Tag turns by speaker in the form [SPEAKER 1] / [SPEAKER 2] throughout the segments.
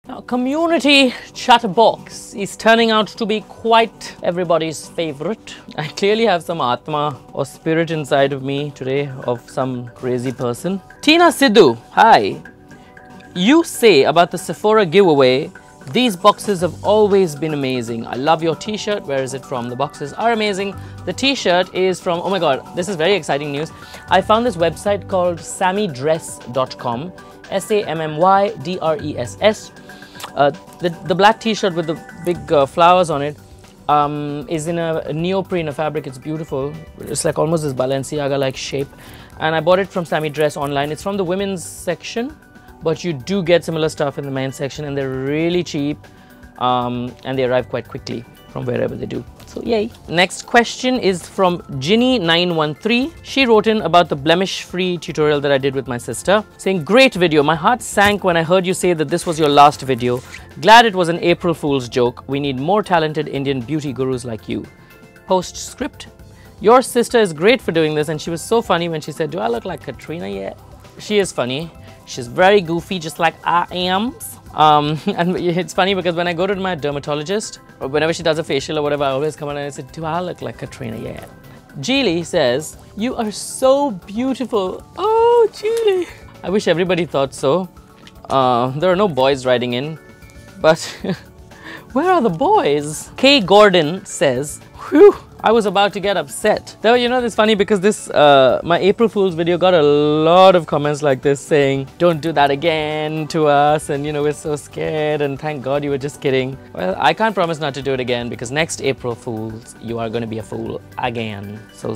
[SPEAKER 1] Now, community chatterbox is turning out to be quite everybody's favorite. I clearly have some Atma or spirit inside of me today of some crazy person. Tina Sidhu, hi. You say about the Sephora giveaway, these boxes have always been amazing. I love your t-shirt. Where is it from? The boxes are amazing. The t-shirt is from, oh my god, this is very exciting news. I found this website called sammydress.com, SAMMYDRESS. The black t-shirt with the big flowers on it is in a neoprene fabric. It's beautiful. It's like almost this Balenciaga like shape, and I bought it from Sammy Dress online. It's from the women's section, but you do get similar stuff in the men's section, and they're really cheap, and they arrive quite quickly from wherever they do. So yay. Next question is from Ginny913. She wrote in about the blemish free tutorial that I did with my sister, saying, great video. My heart sank when I heard you say that this was your last video. Glad it was an April Fool's joke. We need more talented Indian beauty gurus like you. Postscript. Your sister is great for doing this, and she was so funny when she said, do I look like Katrina yet? She is funny. She's very goofy, just like I am. And it's funny because when I go to my dermatologist, or whenever she does a facial or whatever, I always come on and I say, do I look like Katrina yet? Geely says, you are so beautiful. Oh, Geely. I wish everybody thought so. There are no boys writing in, but where are the boys? Kay Gordon says, whew, I was about to get upset. Though, you know, it's funny because this, my April Fool's video got a lot of comments like this saying, don't do that again to us, and you know, we're so scared, and thank God you were just kidding. Well, I can't promise not to do it again, because next April Fool's, you are going to be a fool again. So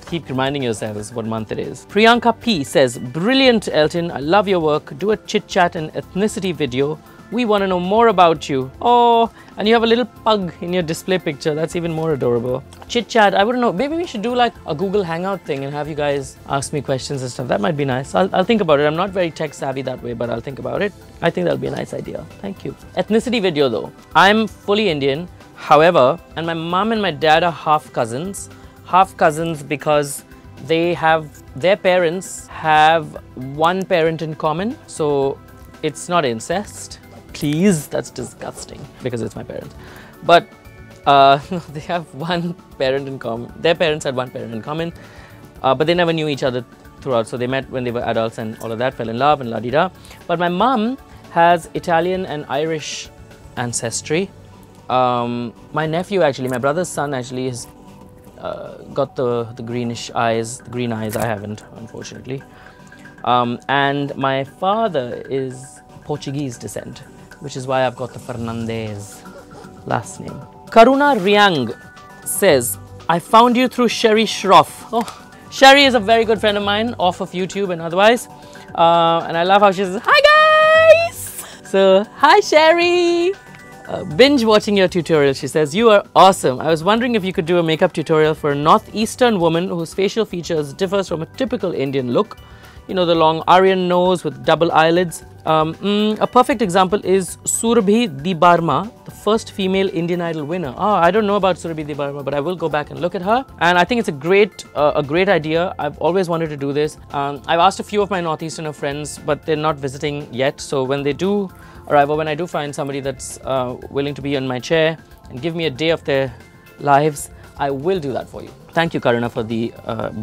[SPEAKER 1] keep reminding yourselves what month it is. Priyanka P says, brilliant Elton, I love your work. Do a chit chat and ethnicity video. We want to know more about you. Oh, and you have a little pug in your display picture. That's even more adorable. Chit chat, I wouldn't know. Maybe we should do like a Google Hangout thing and have you guys ask me questions and stuff. That might be nice. I'll think about it. I'm not very tech savvy that way, but I'll think about it. I think that'll be a nice idea. Thank you. Ethnicity video though. I'm fully Indian. However, and my mom and my dad are half cousins. Half cousins because they have, their parents have one parent in common. So it's not incest. Please, that's disgusting because it's my parents. But they have one parent in common. Their parents had one parent in common, but they never knew each other throughout. So they met when they were adults and all of that, fell in love and la-di-da. But my mom has Italian and Irish ancestry. My nephew actually, my brother's son actually has got the greenish eyes, the green eyes. I haven't, unfortunately. And my father is Portuguese descent, which is why I've got the Fernandez last name. Karuna Riang says, I found you through Sherry Shroff. Oh, Sherry is a very good friend of mine, off of YouTube and otherwise. And I love how she says, hi guys! So, hi Sherry! Binge watching your tutorial, she says, you are awesome. I was wondering if you could do a makeup tutorial for a northeastern woman whose facial features differs from a typical Indian look. You know, the long Aryan nose with double eyelids. A perfect example is Surabhi Debarma, the first female Indian Idol winner. Oh, I don't know about Surabhi Debarma, but I will go back and look at her. And I think it's a great idea. I've always wanted to do this. I've asked a few of my Northeasterner friends, but they're not visiting yet. So when they do arrive, or when I do find somebody that's willing to be in my chair and give me a day of their lives, I will do that for you. Thank you, Karuna, for the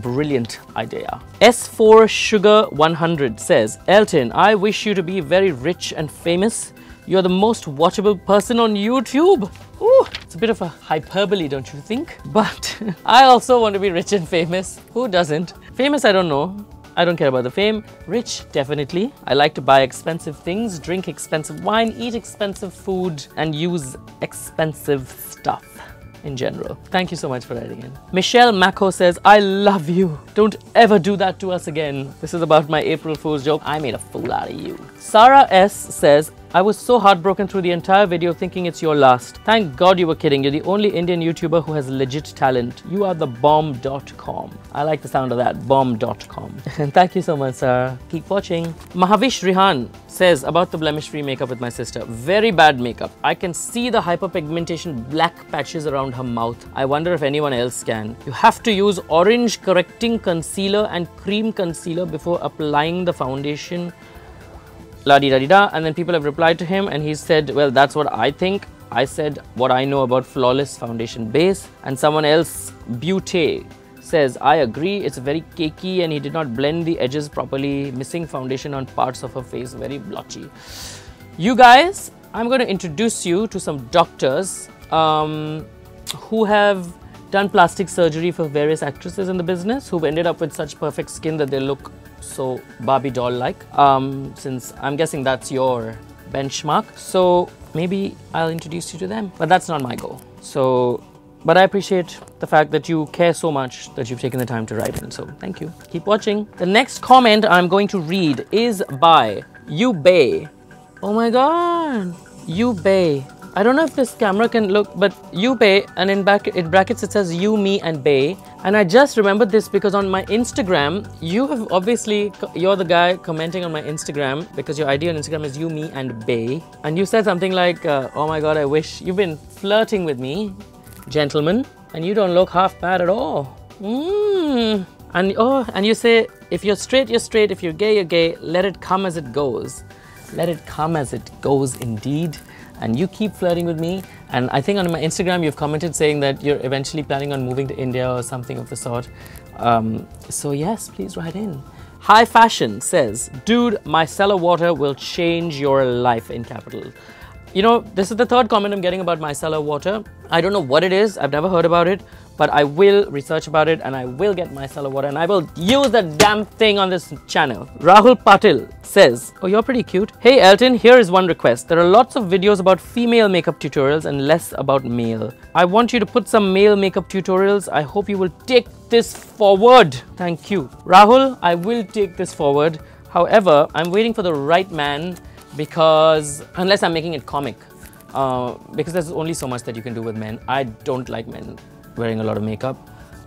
[SPEAKER 1] brilliant idea. S4 Sugar 100 says, Elton, I wish you to be very rich and famous. You're the most watchable person on YouTube. Ooh, it's a bit of a hyperbole, don't you think? But I also want to be rich and famous. Who doesn't? Famous, I don't know. I don't care about the fame. Rich, definitely. I like to buy expensive things, drink expensive wine, eat expensive food, and use expensive stuff in general. Thank you so much for writing in. Michelle Mako says, I love you. Don't ever do that to us again. This is about my April Fool's joke. I made a fool out of you. Sarah S says, I was so heartbroken through the entire video thinking it's your last. Thank God you were kidding. You're the only Indian YouTuber who has legit talent. You are the bomb.com. I like the sound of that, bomb.com. And thank you so much, Sarah. Keep watching. Mahavish Rihan says about the blemish-free makeup with my sister. Very bad makeup. I can see the hyperpigmentation black patches around her mouth. I wonder if anyone else can. You have to use orange correcting concealer and cream concealer before applying the foundation. la di da di da. And then people have replied to him and he said, well, that's what I think. I said what I know about flawless foundation base. And someone else, Beauté, says, I agree, it's very cakey and he did not blend the edges properly, missing foundation on parts of her face, very blotchy. You guys, I'm going to introduce you to some doctors who have done plastic surgery for various actresses in the business, who've ended up with such perfect skin that they look so Barbie doll-like, since I'm guessing that's your benchmark. So maybe I'll introduce you to them, but that's not my goal. So, but I appreciate the fact that you care so much that you've taken the time to write in, so thank you. Keep watching. The next comment I'm going to read is by You Bay. Oh my god, You Bay. I don't know if this camera can look, but You Bay, and in brackets it says you, me and Bay. And I just remembered this because on my Instagram, you have obviously, you're the guy commenting on my Instagram because your ID on Instagram is you, me and Bay. And you said something like, oh my god, I wish you've been flirting with me, gentlemen, and you don't look half bad at all. And you say, if you're straight, you're straight. If you're gay, you're gay. Let it come as it goes. Let it come as it goes indeed. And you keep flirting with me. And I think on my Instagram, you've commented saying that you're eventually planning on moving to India or something of the sort. So yes, please write in. High Fashion says, dude, micellar water will change your life, in capital. You know, this is the third comment I'm getting about micellar water. I don't know what it is. I've never heard about it. But I will research about it and I will get micellar water and I will use the damn thing on this channel. Rahul Patil says, oh, you're pretty cute. Hey Elton, here is one request. There are lots of videos about female makeup tutorials and less about male. I want you to put some male makeup tutorials. I hope you will take this forward. Thank you. Rahul, I will take this forward. However, I'm waiting for the right man because, unless I'm making it comic, because there's only so much that you can do with men. I don't like men wearing a lot of makeup,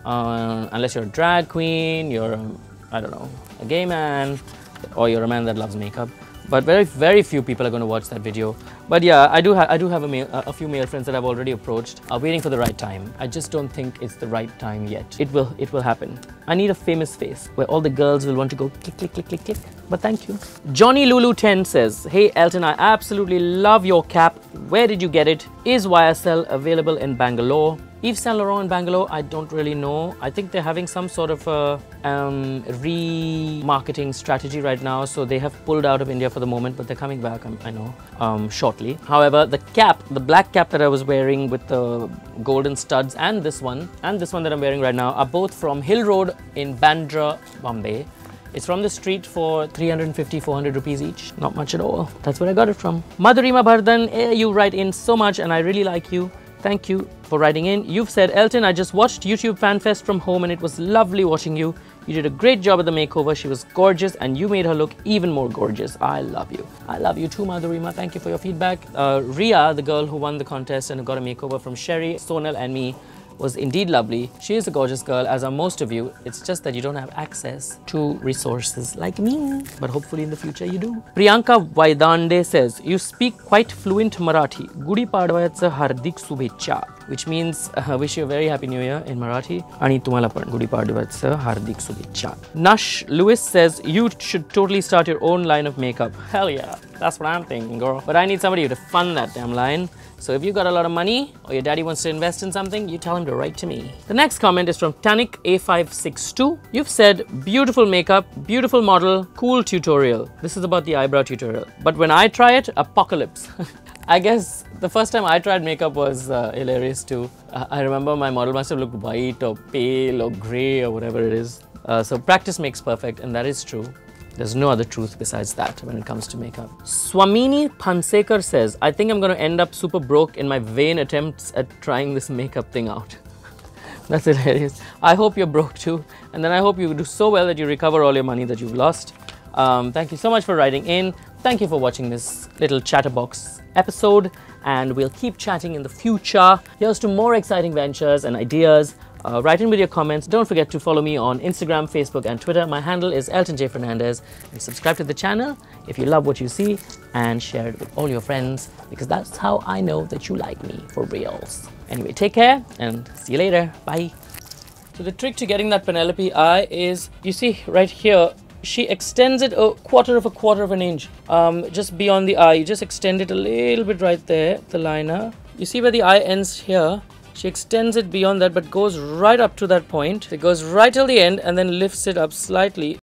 [SPEAKER 1] unless you're a drag queen, you're, I don't know, a gay man, or you're a man that loves makeup. But very few people are going to watch that video. But yeah, I do have a few male friends that I've already approached, waiting for the right time. I just don't think it's the right time yet. It will happen. I need a famous face where all the girls will want to go click, click, click, click, click. But thank you. Johnny Lulu 10 says, hey Elton, I absolutely love your cap. Where did you get it? Is YSL available in Bangalore? Yves Saint Laurent in Bangalore, I don't really know. I think they're having some sort of a remarketing strategy right now. So they have pulled out of India for the moment, but they're coming back, I know, shortly. However, the cap, the black cap that I was wearing with the golden studs and this one that I'm wearing right now are both from Hill Road in Bandra, Bombay. It's from the street for 350-400 rupees each. Not much at all. That's where I got it from. Madhurima Bardhan, you write in so much and I really like you. Thank you for writing in. You've said, Elton, I just watched YouTube FanFest from home and it was lovely watching you. You did a great job at the makeover. She was gorgeous and you made her look even more gorgeous. I love you. I love you too, Madhurima. Thank you for your feedback. Ria, the girl who won the contest and who got a makeover from Sherry, Sonal and me, was indeed lovely. She is a gorgeous girl, as are most of you. It's just that you don't have access to resources like me. But hopefully in the future you do. Priyanka Vaidande says, you speak quite fluent Marathi. Gudi Padwayacha Hardik Shubhecha. Which means, wish you a very happy new year in Marathi. Ani tumhala pan Gudi Padwayacha Hardik Shubhecha. Nash Lewis says, you should totally start your own line of makeup. Hell yeah, that's what I'm thinking, girl. But I need somebody to fund that damn line. So if you got a lot of money or your daddy wants to invest in something, you tell him to write to me. The next comment is from Tonic A562. You've said, beautiful makeup, beautiful model, cool tutorial. This is about the eyebrow tutorial. But when I try it, apocalypse. I guess the first time I tried makeup was hilarious too. I remember my model must have looked white or pale or grey or whatever it is. So practice makes perfect, and that is true. There's no other truth besides that when it comes to makeup. Swamini Pansekar says, I think I'm going to end up super broke in my vain attempts at trying this makeup thing out. That's hilarious. I hope you're broke too. And then I hope you do so well that you recover all your money that you've lost. Thank you so much for writing in. Thank you for watching this little chatterbox episode. And we'll keep chatting in the future. Here's to more exciting ventures and ideas. Write in with your comments. Don't forget to follow me on Instagram, Facebook and Twitter. My handle is Elton J. Fernandez. And subscribe to the channel if you love what you see, and share it with all your friends, because that's how I know that you like me for reals. Anyway, take care and see you later. Bye. So the trick to getting that Penelope eye is, you see right here, she extends it a quarter of an inch, just beyond the eye. You just extend it a little bit right there, the liner. You see where the eye ends here? She extends it beyond that, but goes right up to that point. It goes right till the end and then lifts it up slightly.